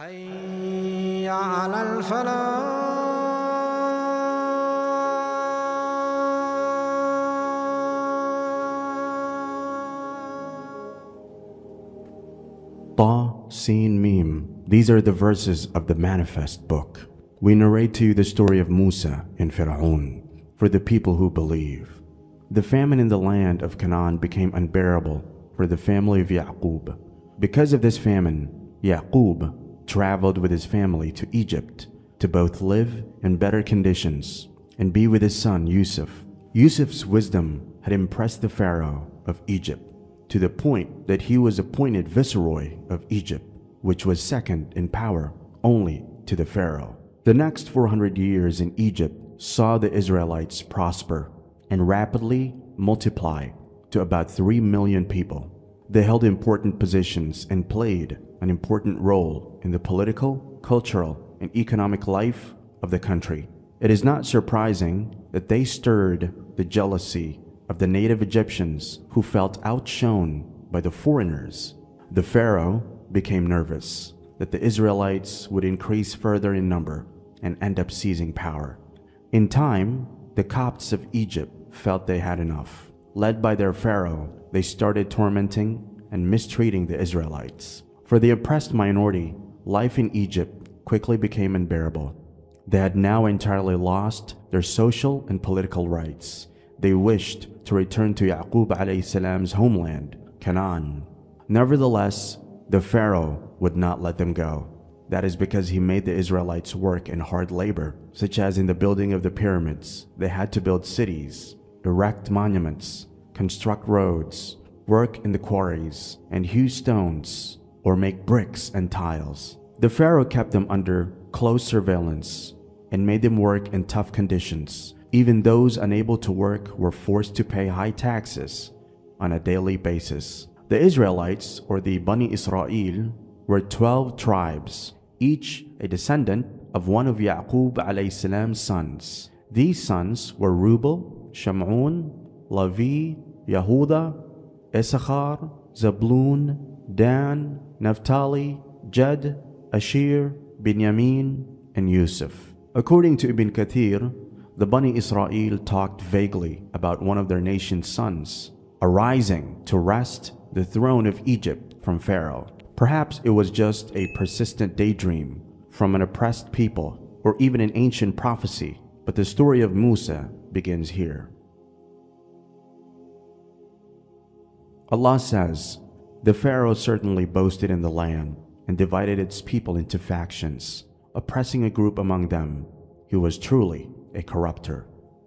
حي على الفلاح. Ta, Sin, Mim. These are the verses of the Manifest book. We narrate to you the story of Musa and Pharaoh for the people who believe. The famine in the land of Canaan became unbearable for the family of Yaqub. Because of this famine, Yaqub traveled with his family to Egypt to both live in better conditions and be with his son Yusuf. Yusuf's wisdom had impressed the Pharaoh of Egypt to the point that he was appointed viceroy of Egypt, which was second in power only to the Pharaoh. The next 400 years in Egypt saw the Israelites prosper and rapidly multiply to about 3 million people. They held important positions and played an important role in the political, cultural, and economic life of the country. It is not surprising that they stirred the jealousy of the native Egyptians who felt outshone by the foreigners. The Pharaoh became nervous that the Israelites would increase further in number and end up seizing power. In time, the Copts of Egypt felt they had enough. Led by their Pharaoh, they started tormenting and mistreating the Israelites. For the oppressed minority, life in Egypt quickly became unbearable. They had now entirely lost their social and political rights. They wished to return to Yaqub alayhi salam's homeland, Canaan. Nevertheless, the Pharaoh would not let them go. That is because he made the Israelites work in hard labor, such as in the building of the pyramids. They had to build cities, erect monuments, construct roads, work in the quarries, and hew stones, or make bricks and tiles. The Pharaoh kept them under close surveillance and made them work in tough conditions. Even those unable to work were forced to pay high taxes on a daily basis. The Israelites, or the Bani Israel, were 12 tribes, each a descendant of one of Yaqub alayhi salam's sons. These sons were Rubel, Shamun, Levi, Yehuda, Issachar, Zabulun, Dan, Naphtali, Gad, Asher, Binyamin, and Yusuf. According to Ibn Kathir, the Bani Israel talked vaguely about one of their nation's sons arising to wrest the throne of Egypt from Pharaoh. Perhaps it was just a persistent daydream from an oppressed people, or even an ancient prophecy, but the story of Musa begins here. Allah says, "The Pharaoh certainly boasted in the land and divided its people into factions, oppressing a group among them. He was truly a corrupter."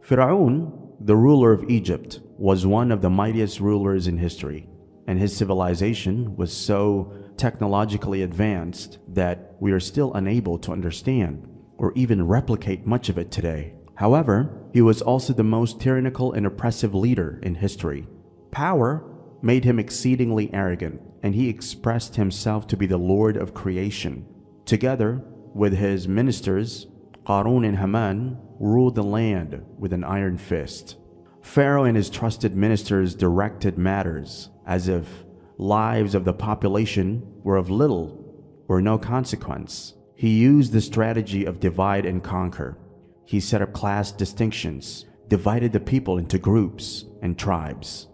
Pharaoh, the ruler of Egypt, was one of the mightiest rulers in history, and his civilization was so technologically advanced that we are still unable to understand or even replicate much of it today. However, he was also the most tyrannical and oppressive leader in history. Power made him exceedingly arrogant, and he expressed himself to be the Lord of creation. Together with his ministers, Qarun and Haman ruled the land with an iron fist. Pharaoh and his trusted ministers directed matters as if lives of the population were of little or no consequence. He used the strategy of divide and conquer. He set up class distinctions, divided the people into groups and tribes,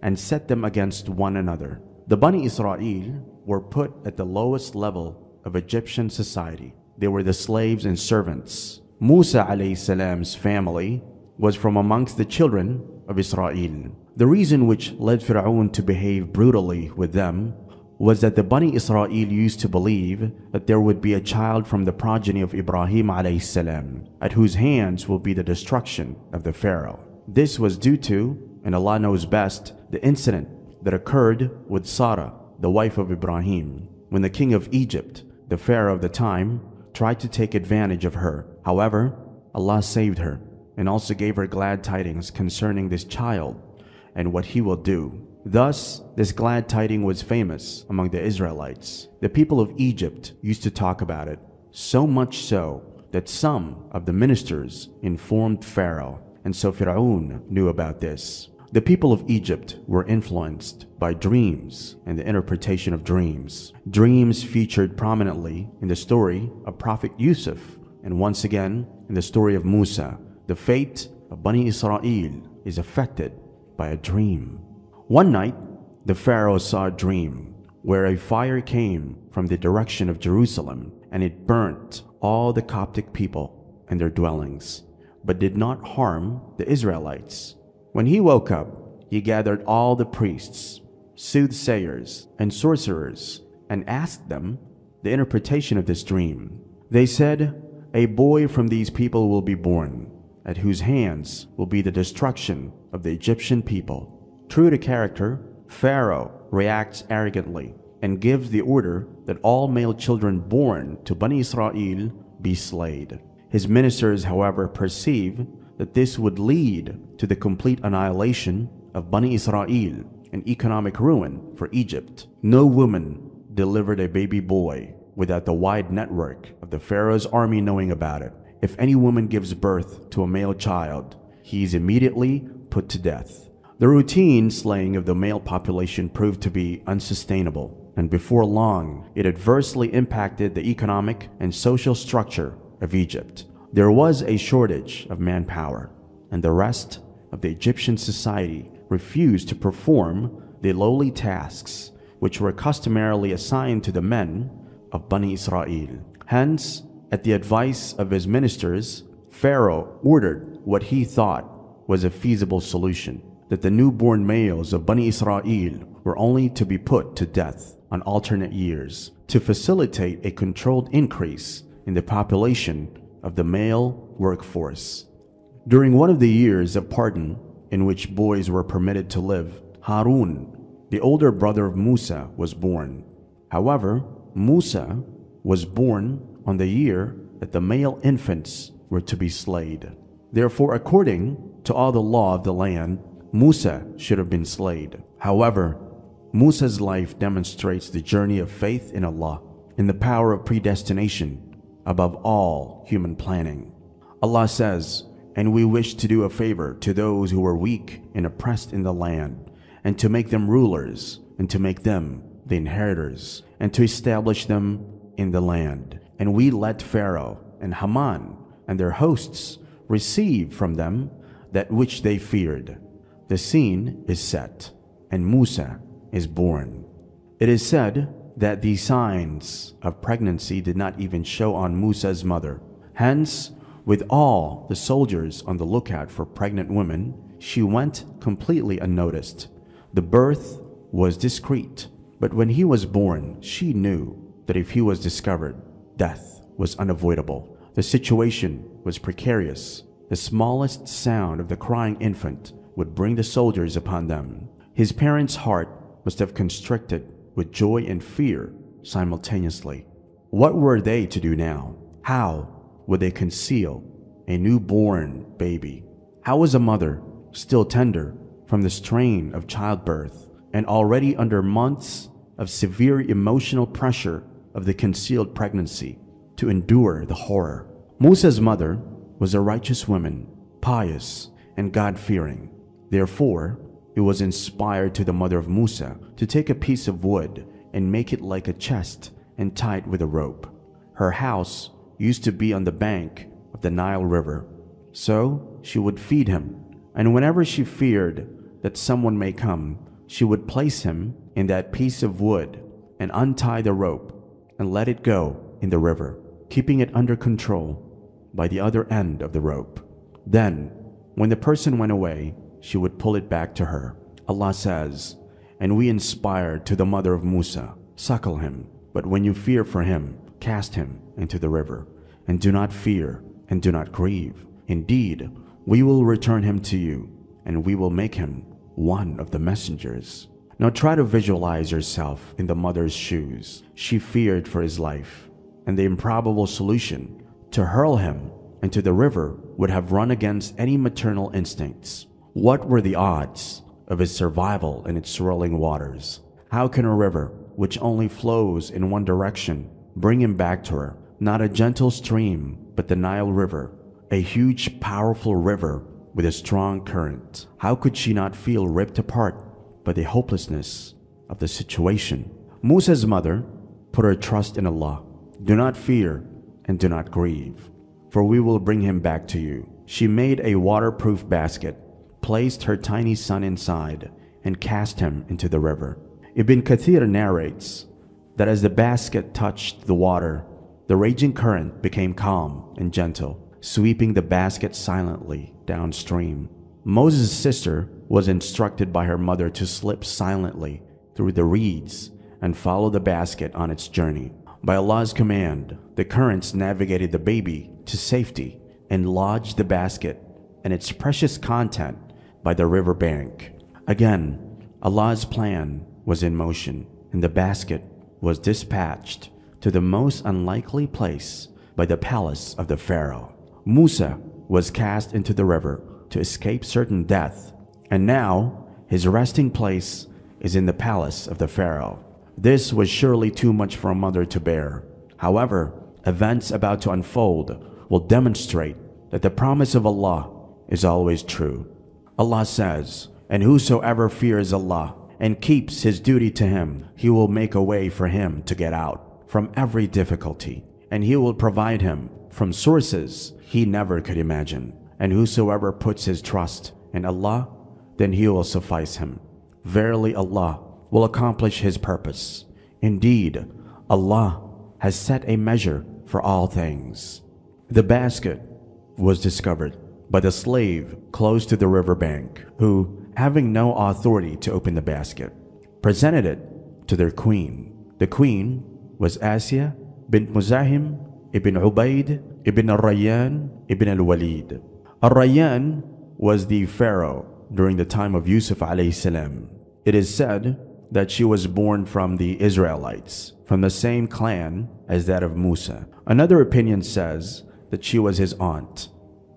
and set them against one another. The Bani Israel were put at the lowest level of Egyptian society. They were the slaves and servants. Musa alayhi salam's family was from amongst the children of Israel. The reason which led Pharaoh to behave brutally with them was that the Bani Israel used to believe that there would be a child from the progeny of Ibrahim alayhi salam, at whose hands will be the destruction of the Pharaoh. This was due to, and Allah knows best, the incident that occurred with Sarah, the wife of Ibrahim, when the king of Egypt, the Pharaoh of the time, tried to take advantage of her. However, Allah saved her and also gave her glad tidings concerning this child and what he will do. Thus, this glad tiding was famous among the Israelites. The people of Egypt used to talk about it, so much so that some of the ministers informed Pharaoh, and so Pharaoh knew about this. The people of Egypt were influenced by dreams and the interpretation of dreams. Dreams featured prominently in the story of Prophet Yusuf, and once again in the story of Musa. The fate of Bani Israel is affected by a dream. One night, the Pharaoh saw a dream where a fire came from the direction of Jerusalem, and it burnt all the Coptic people and their dwellings, but did not harm the Israelites. When he woke up, he gathered all the priests, soothsayers, and sorcerers, and asked them the interpretation of this dream. They said, "A boy from these people will be born, at whose hands will be the destruction of the Egyptian people." True to character, Pharaoh reacts arrogantly and gives the order that all male children born to Bani Israel be slayed. His ministers, however, perceive that this would lead to the complete annihilation of Bani Israel and economic ruin for Egypt. No woman delivered a baby boy without the wide network of the Pharaoh's army knowing about it. If any woman gives birth to a male child, he is immediately put to death. The routine slaying of the male population proved to be unsustainable, and before long, it adversely impacted the economic and social structure of Egypt. There was a shortage of manpower, and the rest of the Egyptian society refused to perform the lowly tasks which were customarily assigned to the men of Bani Israel. Hence, at the advice of his ministers, Pharaoh ordered what he thought was a feasible solution, that the newborn males of Bani Israel were only to be put to death on alternate years to facilitate a controlled increase in the population of the male workforce. During one of the years of pardon in which boys were permitted to live, Harun, the older brother of Musa, was born. However, Musa was born on the year that the male infants were to be slayed. Therefore, according to all the law of the land, Musa should have been slayed. However, Musa's life demonstrates the journey of faith in Allah and the power of predestination above all human planning. Allah says, "And we wish to do a favor to those who were weak and oppressed in the land, and to make them rulers, and to make them the inheritors, and to establish them in the land. And we let Pharaoh and Haman and their hosts receive from them that which they feared." The scene is set, and Musa is born. It is said that the signs of pregnancy did not even show on Musa's mother. Hence, with all the soldiers on the lookout for pregnant women, she went completely unnoticed. The birth was discreet, but when he was born, she knew that if he was discovered, death was unavoidable. The situation was precarious. The smallest sound of the crying infant would bring the soldiers upon them. His parents' heart must have constricted with joy and fear simultaneously. What were they to do now? How would they conceal a newborn baby? How was a mother, still tender from the strain of childbirth and already under months of severe emotional pressure of the concealed pregnancy, to endure the horror? Musa's mother was a righteous woman, pious and God-fearing. Therefore, it was inspired to the mother of Musa to take a piece of wood and make it like a chest and tie it with a rope. Her house used to be on the bank of the Nile River, so she would feed him, and whenever she feared that someone may come, she would place him in that piece of wood and untie the rope and let it go in the river, keeping it under control by the other end of the rope. Then, when the person went away, she would pull it back to her. Allah says, "And we inspired to the mother of Musa, suckle him, but when you fear for him, cast him into the river, and do not fear and do not grieve. Indeed, we will return him to you, and we will make him one of the messengers." Now try to visualize yourself in the mother's shoes. She feared for his life, and the improbable solution to hurl him into the river would have run against any maternal instincts. What were the odds of his survival in its swirling waters? How can a river, which only flows in one direction, bring him back to her? Not a gentle stream, but the Nile River, a huge, powerful river with a strong current. How could she not feel ripped apart by the hopelessness of the situation? Musa's mother put her trust in Allah. Do not fear and do not grieve, for we will bring him back to you. She made a waterproof basket, placed her tiny son inside, and cast him into the river. Ibn Kathir narrates that as the basket touched the water, the raging current became calm and gentle, sweeping the basket silently downstream. Moses' sister was instructed by her mother to slip silently through the reeds and follow the basket on its journey. By Allah's command, the currents navigated the baby to safety and lodged the basket and its precious content by the river bank. Again, Allah's plan was in motion, and the basket was dispatched to the most unlikely place by the palace of the Pharaoh. Musa was cast into the river to escape certain death, and now his resting place is in the palace of the Pharaoh. This was surely too much for a mother to bear. However, events about to unfold will demonstrate that the promise of Allah is always true. Allah says, "And whosoever fears Allah and keeps his duty to him, he will make a way for him to get out from every difficulty, and he will provide him from sources he never could imagine. And whosoever puts his trust in Allah, then he will suffice him. Verily Allah will accomplish his purpose. Indeed, Allah has set a measure for all things." The basket was discovered by the slave close to the river bank, who, having no authority to open the basket, presented it to their queen. The queen was Asya bint Muzahim ibn Ubaid ibn al-Rayyan ibn al-Walid. Al-Rayyan was the pharaoh during the time of Yusuf alayhi salam. It is said that she was born from the Israelites, from the same clan as that of Musa. Another opinion says that she was his aunt,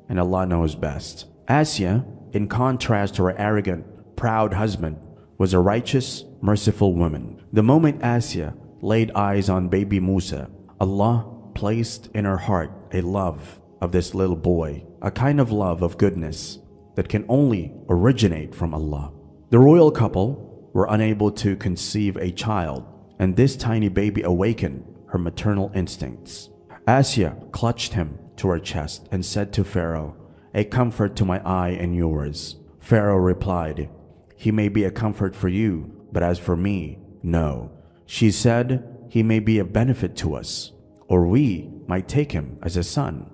and Allah knows best. Asya, in contrast to her arrogant, proud husband, was a righteous, merciful woman. The moment Asya laid eyes on baby Musa, Allah placed in her heart a love of this little boy, a kind of love of goodness that can only originate from Allah. The royal couple were unable to conceive a child, and this tiny baby awakened her maternal instincts. Asya clutched him to her chest and said to Pharaoh, "A comfort to my eye and yours." Pharaoh replied, "He may be a comfort for you, but as for me, no." She said, "He may be a benefit to us, or we might take him as a son.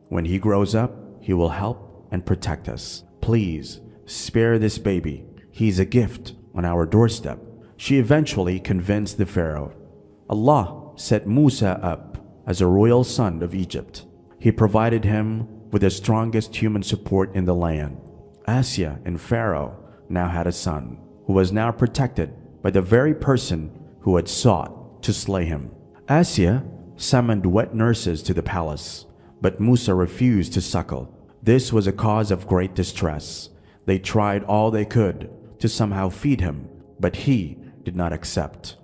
When he grows up, he will help and protect us. Please spare this baby. He is a gift on our doorstep." She eventually convinced the Pharaoh. Allah set Musa up as a royal son of Egypt. He provided him with the strongest human support in the land. Asya and Pharaoh now had a son, who was now protected by the very person who had sought to slay him. Asya summoned wet nurses to the palace, but Musa refused to suckle. This was a cause of great distress. They tried all they could to somehow feed him, but he did not accept.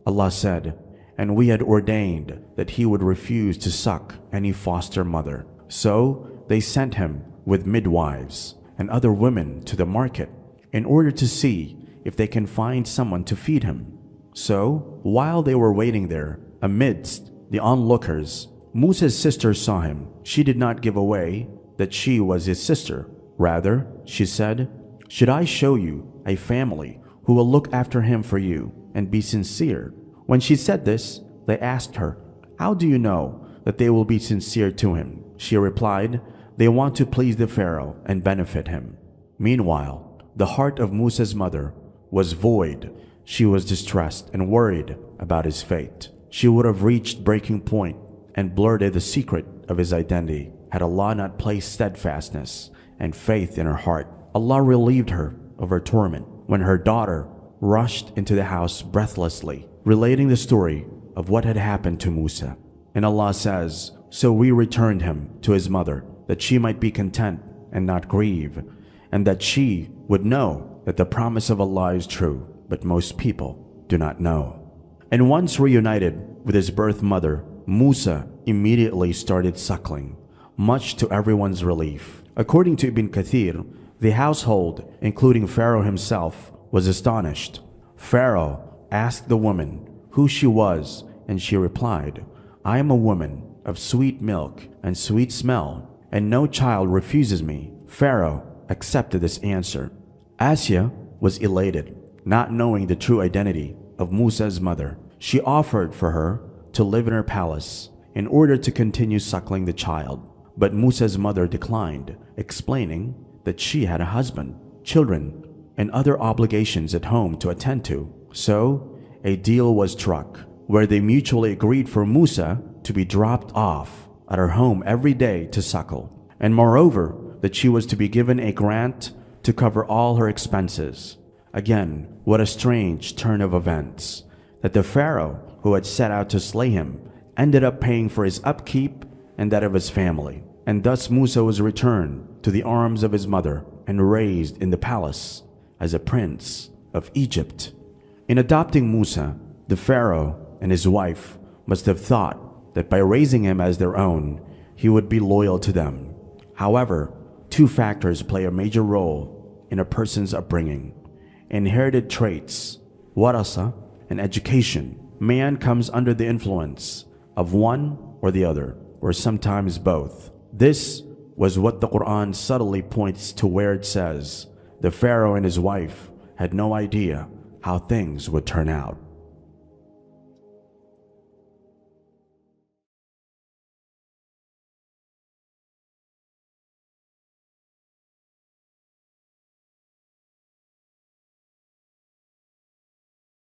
Allah said, "And we had ordained that he would refuse to suck any foster mother." So they sent him with midwives and other women to the market in order to see if they can find someone to feed him. So while they were waiting there, amidst the onlookers, Musa's sister saw him. She did not give away that she was his sister. Rather, she said, "Should I show you a family who will look after him for you and be sincere?" When she said this, they asked her, "How do you know that they will be sincere to him?" She replied, "They want to please the Pharaoh and benefit him." Meanwhile, the heart of Musa's mother was void. She was distressed and worried about his fate. She would have reached breaking point and blurted the secret of his identity had Allah not placed steadfastness and faith in her heart. Allah relieved her of her torment when her daughter rushed into the house breathlessly, relating the story of what had happened to Musa. And Allah says, "So we returned him to his mother, that she might be content and not grieve, and that she would know that the promise of Allah is true, but most people do not know." And once reunited with his birth mother, Musa immediately started suckling. much to everyone's relief. According to Ibn Kathir, the household, including Pharaoh himself, was astonished. Pharaoh asked the woman who she was, and she replied, "I am a woman of sweet milk and sweet smell, and no child refuses me." Pharaoh accepted this answer. Asya was elated, not knowing the true identity of Musa's mother. She offered for her to live in her palace in order to continue suckling the child. But Musa's mother declined, explaining that she had a husband, children, and other obligations at home to attend to. So, a deal was struck, where they mutually agreed for Musa to be dropped off at her home every day to suckle, and moreover, that she was to be given a grant to cover all her expenses. Again, what a strange turn of events, that the Pharaoh who had set out to slay him ended up paying for his upkeep and that of his family. And thus Musa was returned to the arms of his mother and raised in the palace as a prince of Egypt. In adopting Musa, the Pharaoh and his wife must have thought that by raising him as their own, he would be loyal to them. However, two factors play a major role in a person's upbringing: inherited traits, warasa, and education. Man comes under the influence of one or the other, or sometimes both. This was what the Qur'an subtly points to, where it says, the Pharaoh and his wife had no idea how things would turn out.